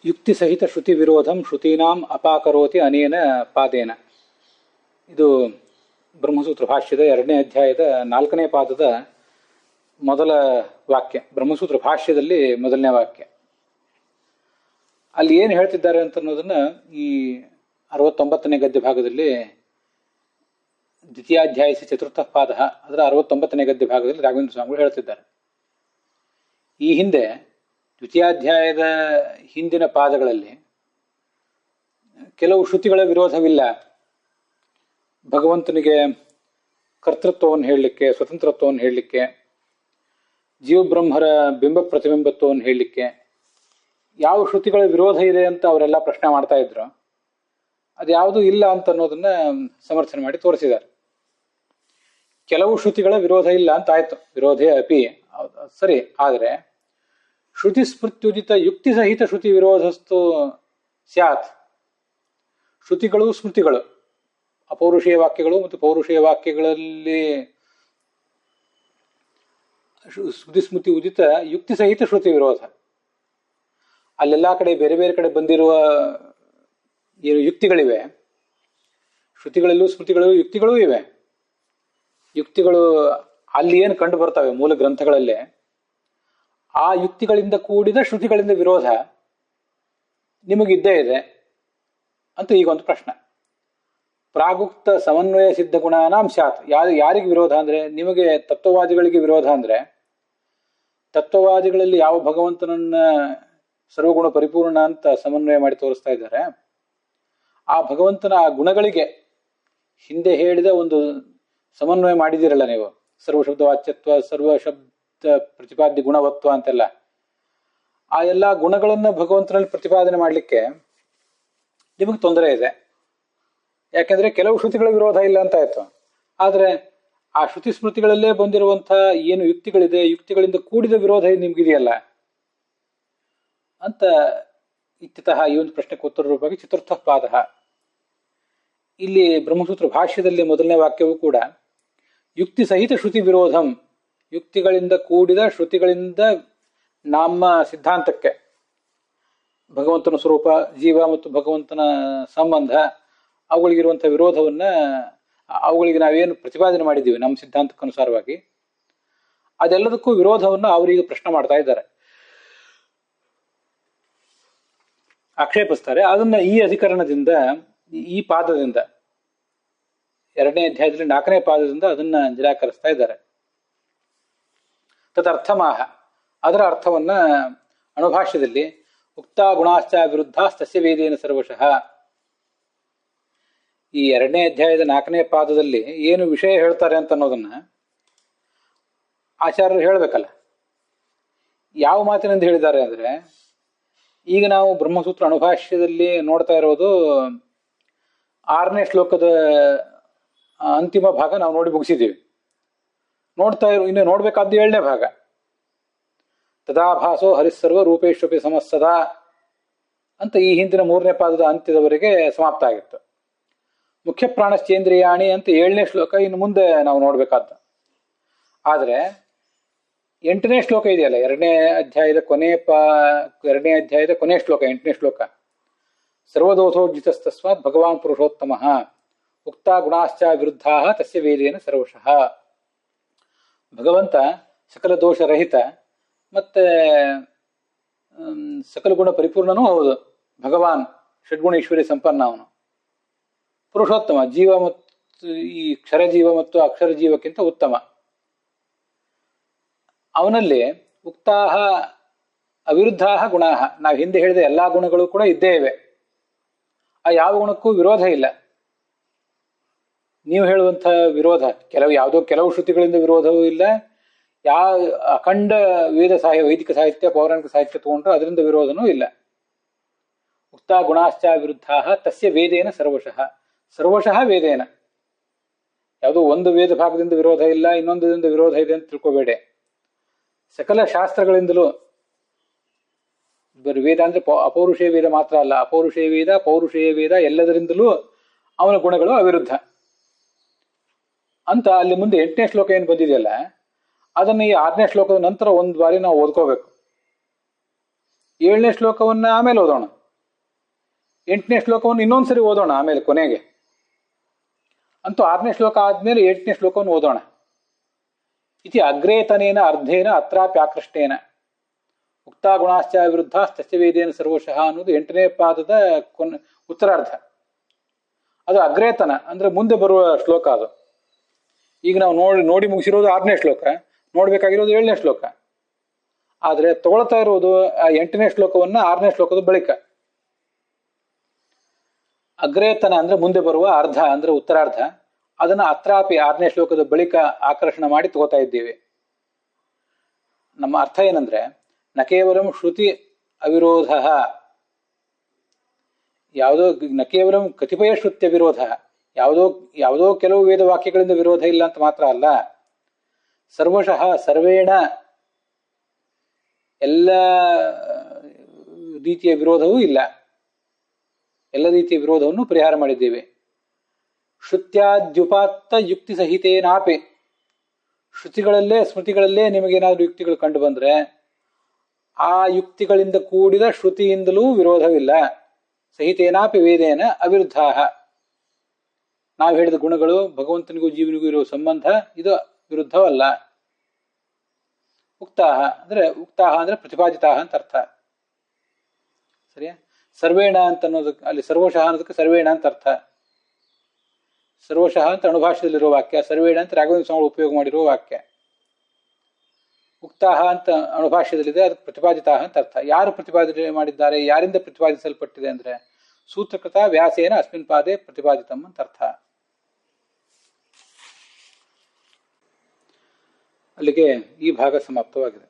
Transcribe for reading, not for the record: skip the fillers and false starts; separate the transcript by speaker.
Speaker 1: ಯುಕ್ತಿ ಸಹಿತ ಶ್ರುತಿ ವಿರೋಧಂ ಶ್ರುತೀನಾಂ ಅಪಾಕರೋತಿ ಅನೇನ ಪಾದೇನ. ಇದು ಬ್ರಹ್ಮಸೂತ್ರ ಭಾಷ್ಯದ 2ನೇ ಅಧ್ಯಾಯದ 4ನೇ ಪಾದದ ಮೊದಲ ವಾಕ್ಯ. ಬ್ರಹ್ಮಸೂತ್ರ ಭಾಷ್ಯದಲ್ಲಿ ಮೊದಲನೇ ವಾಕ್ಯ. ಅಲ್ಲಿ ಏನು ಹೇಳ್ತಿದ್ದಾರೆ ಅಂತ ಅನ್ನೋದನ್ನ ಈ 69ನೇ ಗದ್ಯ ಭಾಗದಲ್ಲಿ ದ್ವಿತೀಯಾಧ್ಯಾಯಸ ಚತುರ್ಥ ಪಾದ ಅದರ 69ನೇ ಗದ್ಯ ಭಾಗದಲ್ಲಿ ರಾಘವೇಂದ್ರ ಸ್ವಾಮಿಗಳು ಹೇಳ್ತಿದ್ದಾರೆ. ಈ ಹಿಂದೆ ದ್ವಿತೀಯಾಧ್ಯಾಯದ ಹಿಂದಿನ ಪಾದಗಳಲ್ಲಿ ಕೆಲವು ಶ್ರುತಿಗಳ ವಿರೋಧವಿಲ್ಲ, ಭಗವಂತನಿಗೆ ಕರ್ತೃತ್ವವನ್ನು ಹೇಳಲಿಕ್ಕೆ, ಸ್ವತಂತ್ರತ್ವವನ್ನು ಹೇಳಲಿಕ್ಕೆ, ಜೀವಬ್ರಹ್ಮರ ಬಿಂಬ ಪ್ರತಿಬಿಂಬತ್ವವನ್ನು ಹೇಳಲಿಕ್ಕೆ ಯಾವ ಶ್ರುತಿಗಳ ವಿರೋಧ ಇದೆ ಅಂತ ಅವರೆಲ್ಲ ಪ್ರಶ್ನೆ ಮಾಡ್ತಾ ಇದ್ರು. ಅದ್ಯಾವುದೂ ಇಲ್ಲ ಅಂತ ಅನ್ನೋದನ್ನ ಸಮರ್ಥನೆ ಮಾಡಿ ತೋರಿಸಿದ್ದಾರೆ. ಕೆಲವು ಶ್ರುತಿಗಳ ವಿರೋಧ ಇಲ್ಲ ಅಂತ ಆಯ್ತು, ವಿರೋಧೇ ಅಪಿ ಸರಿ. ಆದರೆ ಶ್ರುತಿ ಸ್ಮೃತ್ಯುಜಿತ ಯುಕ್ತಿ ಸಹಿತ ಶ್ರುತಿ ವಿರೋಧಸ್ತು ಸ್ಯಾತ್. ಶ್ರುತಿಗಳು ಸ್ಮೃತಿಗಳು, ಅಪೌರುಷೀಯ ವಾಕ್ಯಗಳು ಮತ್ತು ಪೌರುಷೀಯ ವಾಕ್ಯಗಳಲ್ಲಿ ಶ್ರುತಿ ಸ್ಮೃತಿ ಉದಿತ ಯುಕ್ತಿ ಸಹಿತ ಶ್ರುತಿ ವಿರೋಧ. ಅಲ್ಲೆಲ್ಲ ಕಡೆ ಬೇರೆ ಬೇರೆ ಕಡೆ ಬಂದಿರುವ ಏನು ಯುಕ್ತಿಗಳಿವೆ, ಶ್ರುತಿಗಳಲ್ಲೂ ಸ್ಮೃತಿಗಳಲ್ಲೂ ಯುಕ್ತಿಗಳೂ ಇವೆ. ಯುಕ್ತಿಗಳು ಅಲ್ಲಿ ಏನು ಕಂಡು ಬರ್ತವೆ ಮೂಲ ಗ್ರಂಥಗಳಲ್ಲೇ, ಆ ಯುಕ್ತಿಗಳಿಂದ ಕೂಡಿದ ಶ್ರುತಿಗಳಿಂದ ವಿರೋಧ ನಿಮಗಿದ್ದೇ ಇದೆ ಅಂತ ಈಗ ಒಂದು ಪ್ರಶ್ನೆ. ಪ್ರಾಗುಕ್ತ ಸಮನ್ವಯ ಸಿದ್ಧ ಗುಣಾನಾಂ ಸ್ಯಾತ್. ಯಾರಿಗೆ ವಿರೋಧ ಅಂದ್ರೆ, ನಿಮಗೆ ತತ್ವವಾದಿಗಳಿಗೆ ವಿರೋಧ ಅಂದ್ರೆ, ತತ್ವವಾದಿಗಳಲ್ಲಿ ಯಾವ ಭಗವಂತನನ್ನ ಸರ್ವಗುಣ ಪರಿಪೂರ್ಣ ಅಂತ ಸಮನ್ವಯ ಮಾಡಿ ತೋರಿಸ್ತಾ ಇದ್ದಾರೆ, ಆ ಭಗವಂತನ ಆ ಗುಣಗಳಿಗೆ ಹಿಂದೆ ಹೇಳಿದ ಒಂದು ಸಮನ್ವಯ ಮಾಡಿದಿರಲ್ಲ ನೀವು, ಸರ್ವಶಬ್ದ ವಾಚ್ಯತ್ವ, ಸರ್ವಶಬ್ದ ಪ್ರತಿಪಾದ್ಯ ಗುಣವತ್ವ ಅಂತೆಲ್ಲ. ಆ ಎಲ್ಲ ಗುಣಗಳನ್ನ ಭಗವಂತನಲ್ಲಿ ಪ್ರತಿಪಾದನೆ ಮಾಡಲಿಕ್ಕೆ ನಿಮಗೆ ತೊಂದರೆ ಇದೆ. ಯಾಕೆಂದ್ರೆ ಕೆಲವು ಶ್ರುತಿಗಳ ವಿರೋಧ ಇಲ್ಲ ಅಂತ ಆಯ್ತು. ಆದ್ರೆ ಆ ಶ್ರುತಿ ಸ್ಮೃತಿಗಳಲ್ಲೇ ಬಂದಿರುವಂತಹ ಏನು ಯುಕ್ತಿಗಳಿದೆ, ಯುಕ್ತಿಗಳಿಂದ ಕೂಡಿದ ವಿರೋಧ ನಿಮ್ಗಿದೆಯಲ್ಲ ಅಂತ ಇತ್ಯತಃ ಈ ಒಂದು ಪ್ರಶ್ನೆಗೆ ಉತ್ತರ ರೂಪವಾಗಿ ಚತುರ್ಥ ಪಾದ. ಇಲ್ಲಿ ಬ್ರಹ್ಮಸೂತ್ರ ಭಾಷ್ಯದಲ್ಲಿ ಮೊದಲನೇ ವಾಕ್ಯವೂ ಕೂಡ ಯುಕ್ತಿ ಸಹಿತ ಶ್ರುತಿ ವಿರೋಧಂ, ಯುಕ್ತಿಗಳಿಂದ ಕೂಡಿದ ಶ್ರುತಿಗಳಿಂದ ನಮ್ಮ ಸಿದ್ಧಾಂತಕ್ಕೆ ಭಗವಂತನ ಸ್ವರೂಪ, ಜೀವ ಮತ್ತು ಭಗವಂತನ ಸಂಬಂಧ, ಅವುಗಳಿಗಿರುವಂತಹ ವಿರೋಧವನ್ನ, ಅವುಗಳಿಗೆ ನಾವೇನು ಪ್ರತಿಪಾದನೆ ಮಾಡಿದ್ದೀವಿ ನಮ್ಮ ಸಿದ್ಧಾಂತಕ್ಕನುಸಾರವಾಗಿ, ಅದೆಲ್ಲದಕ್ಕೂ ವಿರೋಧವನ್ನ ಅವರಿಗೆ ಪ್ರಶ್ನೆ ಮಾಡ್ತಾ ಇದ್ದಾರೆ, ಆಕ್ಷೇಪಿಸ್ತಾರೆ. ಅದನ್ನ ಈ ಅಧಿಕರಣದಿಂದ, ಈ ಪಾದದಿಂದ, 2ನೇ ಅಧ್ಯಾಯದಲ್ಲಿ 4ನೇ ಪಾದದಿಂದ ಅದನ್ನ ನಿರಾಕರಿಸ್ತಾ ಇದ್ದಾರೆ. ತದರ್ಥಮಾಹ, ಅದರ ಅರ್ಥವನ್ನ ಅಣುಭಾಷ್ಯದಲ್ಲಿ ಉಕ್ತ ಗುಣಾಶ್ಚ ವಿರುದ್ಧ ತಸ್ಯ ವೇದೇನ ಸರ್ವಶಃ, ಈ 2ನೇ ಅಧ್ಯಾಯದ 4ನೇ ಪಾದದಲ್ಲಿ ಏನು ವಿಷಯ ಹೇಳ್ತಾರೆ ಅಂತ ಅನ್ನೋದನ್ನ ಆಚಾರ್ಯರು ಹೇಳಬೇಕಲ್ಲ. ಯಾವ ಮಾತಿನಿಂದ ಹೇಳಿದ್ದಾರೆ ಅಂದ್ರೆ, ಈಗ ನಾವು ಬ್ರಹ್ಮಸೂತ್ರ ಅಣುಭಾಷ್ಯದಲ್ಲಿ ನೋಡ್ತಾ ಇರೋದು 6ನೇ ಶ್ಲೋಕದ ಅಂತಿಮ ಭಾಗ ನಾವು ನೋಡಿ ಮುಗಿಸಿದ್ದೀವಿ. ಇನ್ನು ನೋಡ್ಬೇಕಾದ್ದು 7ನೇ ಭಾಗ. ತದಾಭಾಸೋ ಹರಿಸ್ಸರ್ವ ರೂಪೇಶ್ವಪಿ ಸಮಸ್ಸದ ಅಂತ ಈ ಹಿಂದಿನ 3ನೇ ಪಾದದ ಅಂತ್ಯದವರೆಗೆ ಸಮಾಪ್ತ ಆಗಿತ್ತು. ಮುಖ್ಯ ಪ್ರಾಣಶ್ಚೇಂದ್ರಿಯಾಣಿ ಅಂತ 7ನೇ ಶ್ಲೋಕ ಇನ್ನು ಮುಂದೆ ನಾವು ನೋಡ್ಬೇಕಾದ್ದು. ಆದ್ರೆ 8ನೇ ಶ್ಲೋಕ ಇದೆಯಲ್ಲ, 2ನೇ ಅಧ್ಯಾಯದ ಕೊನೆ ಶ್ಲೋಕ, 8ನೇ ಶ್ಲೋಕ, ಸರ್ವದೋಷೋರ್ಜಿತಸ್ತಸ್ಮಾತ್ ಭಗವಾನ್ ಪುರುಷೋತ್ತಮಃ ಉಕ್ತ ಗುಣಾಶ್ಚ ವಿರುದ್ಧ ತಸ್ಯ ವೇದೇನ ಸರ್ವಶಃ. ಭಗವಂತ ಸಕಲ ದೋಷರಹಿತ ಮತ್ತೆ ಸಕಲ ಗುಣ ಪರಿಪೂರ್ಣನೂ ಹೌದು. ಭಗವಾನ್ ಷಡ್ಗುಣ ಈಶ್ವರಿ ಸಂಪನ್ನ, ಅವನು ಪುರುಷೋತ್ತಮ, ಜೀವ ಮತ್ತು ಈ ಕ್ಷರಜೀವ ಮತ್ತು ಅಕ್ಷರ ಜೀವಕ್ಕಿಂತ ಉತ್ತಮ. ಅವನಲ್ಲಿ ಉಕ್ತಾಹ ಅವಿರುದ್ಧಾಹ ಗುಣಾಹ, ನಾವು ಹಿಂದೆ ಹೇಳಿದ ಎಲ್ಲಾ ಗುಣಗಳು ಕೂಡ ಇದ್ದೇ ಇವೆ. ಆ ಯಾವ ಗುಣಕ್ಕೂ ವಿರೋಧ ಇಲ್ಲ. ನೀವು ಹೇಳುವಂತಹ ವಿರೋಧ ಕೆಲವು ಶ್ರುತಿಗಳಿಂದ ವಿರೋಧವೂ ಇಲ್ಲ, ಅಖಂಡ ವೈದಿಕ ಸಾಹಿತ್ಯ, ಪೌರಾಣಿಕ ಸಾಹಿತ್ಯ ತಗೊಂಡ್ರೆ ಅದರಿಂದ ವಿರೋಧನೂ ಇಲ್ಲ. ಉಕ್ತ ಗುಣಾಶ್ಚ ವಿರುದ್ಧ ತಸ್ಯ ವೇದೇನ ಸರ್ವಶಃ, ಸರ್ವಶಃ ವೇದೇನ. ಯಾವುದೋ ಒಂದು ವೇದ ಭಾಗದಿಂದ ವಿರೋಧ ಇಲ್ಲ, ಇನ್ನೊಂದರಿಂದ ವಿರೋಧ ಇದೆ ಅಂತ ತಿಳ್ಕೋಬೇಡಿ. ಸಕಲ ಶಾಸ್ತ್ರಗಳಿಂದಲೂ, ಬರೀ ವೇದ ಅಂದ್ರೆ ಅಪೌರುಷೇಯ ವೇದ ಮಾತ್ರ ಅಲ್ಲ, ಅಪೌರುಷೇಯ ವೇದ, ಪೌರುಷೇಯ ವೇದ ಎಲ್ಲದರಿಂದಲೂ ಅವನ ಗುಣಗಳು ಅವಿರುದ್ಧ ಅಂತ. ಅಲ್ಲಿ ಮುಂದೆ 8ನೇ ಶ್ಲೋಕ ಏನು ಬಂದಿದೆಯಲ್ಲ, ಅದನ್ನ ಈ 6ನೇ ಶ್ಲೋಕದ ನಂತರ ಒಂದು ಬಾರಿ ನಾವು ಓದ್ಕೋಬೇಕು. 7ನೇ ಶ್ಲೋಕವನ್ನ ಆಮೇಲೆ ಓದೋಣ. 8ನೇ ಶ್ಲೋಕವನ್ನು ಇನ್ನೊಂದ್ಸರಿ ಓದೋಣ ಆಮೇಲೆ ಕೊನೆಗೆ. ಅಂತೂ 6ನೇ ಶ್ಲೋಕ ಆದ್ಮೇಲೆ 8ನೇ ಶ್ಲೋಕವನ್ನು ಓದೋಣ. ಇತಿ ಅಗ್ರೇತನೇನ ಅರ್ಧೇನ ಅತ್ರಾಪ್ಯಾಕೃಷ್ಟೇನ ಉಕ್ತಾ ಗುಣಾಶ್ಚ ವಿರುದ್ಧ ತಸ್ಯ ವೇದೇನ ಸರ್ವಶಃ ಅನ್ನೋದು 8ನೇ ಪಾದದ ಉತ್ತರಾರ್ಧ. ಅದು ಅಗ್ರೇತನ ಅಂದ್ರೆ ಮುಂದೆ ಬರುವ ಶ್ಲೋಕ ಅದು. ಈಗ ನಾವು ನೋಡಿ ಮುಗಿಸಿರೋದು 6ನೇ ಶ್ಲೋಕ, ನೋಡ್ಬೇಕಾಗಿರೋದು 7ನೇ ಶ್ಲೋಕ. ಆದ್ರೆ ತಗೊಳ್ತಾ ಇರುವುದು 8ನೇ ಶ್ಲೋಕವನ್ನ 6ನೇ ಶ್ಲೋಕದ ಬಳಿಕ. ಅಗ್ರೇತನ ಅಂದ್ರೆ ಮುಂದೆ ಬರುವ ಅರ್ಧ ಅಂದ್ರೆ ಉತ್ತರಾರ್ಧ, ಅದನ್ನ ಅತ್ರಾಪಿ 6ನೇ ಶ್ಲೋಕದ ಬಳಿಕ ಆಕರ್ಷಣೆ ಮಾಡಿ ತಗೋತಾ ಇದ್ದೀವಿ. ನಮ್ಮ ಅರ್ಥ ಏನಂದ್ರೆ ನ ಕೇವಲಂ ಶ್ರುತಿ ಅವಿರೋಧ, ನ ಕೇವಲಂ ಕತಿಪಯ ಶ್ರುತ್ಯ ವಿರೋಧ, ಯಾವುದೋ ಕೆಲವು ವೇದ ವಾಕ್ಯಗಳಿಂದ ವಿರೋಧ ಇಲ್ಲ ಅಂತ ಮಾತ್ರ ಅಲ್ಲ, ಸರ್ವಶಃ ಸರ್ವೇಣ ಎಲ್ಲ ರೀತಿಯ ವಿರೋಧವೂ ಇಲ್ಲ, ಎಲ್ಲ ರೀತಿಯ ವಿರೋಧವನ್ನು ಪರಿಹಾರ ಮಾಡಿದ್ದೇವೆ. ಶ್ರುತ್ಯಾದ್ಯುಪಾತ್ತ ಯುಕ್ತಿ ಸಹಿತೇನಾಪಿ, ಶ್ರುತಿಗಳಲ್ಲೇ ಸ್ಮೃತಿಗಳಲ್ಲೇ ನಿಮಗೇನಾದ್ರೂ ಯುಕ್ತಿಗಳು ಕಂಡು ಬಂದ್ರೆ ಆ ಯುಕ್ತಿಗಳಿಂದ ಕೂಡಿದ ಶ್ರುತಿಯಿಂದಲೂ ವಿರೋಧವಿಲ್ಲ. ಸಹಿತೇನಾಪಿ ವೇದೇನ ಅವಿರುದ್ಧ, ನಾವು ಹೇಳಿದ ಗುಣಗಳು ಭಗವಂತನಿಗೂ ಜೀವನಿಗೂ ಇರುವ ಸಂಬಂಧ ಇದು ವಿರುದ್ಧವಲ್ಲ. ಉಕ್ತಾಹ ಅಂದ್ರೆ ಪ್ರತಿಪಾದಿತಾಹ ಅಂತ ಅರ್ಥ. ಸರಿಯಾ? ಸರ್ವೇಣ ಅಂತ ಅನ್ನೋದಕ್ಕೆ ಅಲ್ಲಿ ಸರ್ವಶಃ ಅನ್ನೋದಕ್ಕೆ ಸರ್ವೇಣ ಅಂತ ಅರ್ಥ. ಸರ್ವಶಃ ಅಂತ ಅಣುಭಾಷ್ಯದಲ್ಲಿರುವ ವಾಕ್ಯ, ಸರ್ವೇಣ ಅಂತ ರಾಘವೇಂದ್ರ ಸ್ವಾಮಿಗಳು ಉಪಯೋಗ ಮಾಡಿರುವ ವಾಕ್ಯ. ಉಕ್ತಾಹ ಅಂತ ಅಣುಭಾಷ್ಯದಲ್ಲಿದೆ, ಅದಕ್ಕೆ ಪ್ರತಿಪಾದಿತಾಹ ಅಂತ ಅರ್ಥ. ಯಾರು ಪ್ರತಿಪಾದನೆ ಮಾಡಿದ್ದಾರೆ, ಯಾರಿಂದ ಪ್ರತಿಪಾದಿಸಲ್ಪಟ್ಟಿದೆ ಅಂದ್ರೆ ಸೂತ್ರಕೃತ ವ್ಯಾಸೇನ ಅಸ್ಮಿನ್ ಪಾದೆ ಪ್ರತಿಪಾದಿತಂ ಅಂತ ಅರ್ಥ. ಅಲ್ಲಿಗೆ ಈ ಭಾಗ ಸಮಾಪ್ತವಾಗಿದೆ.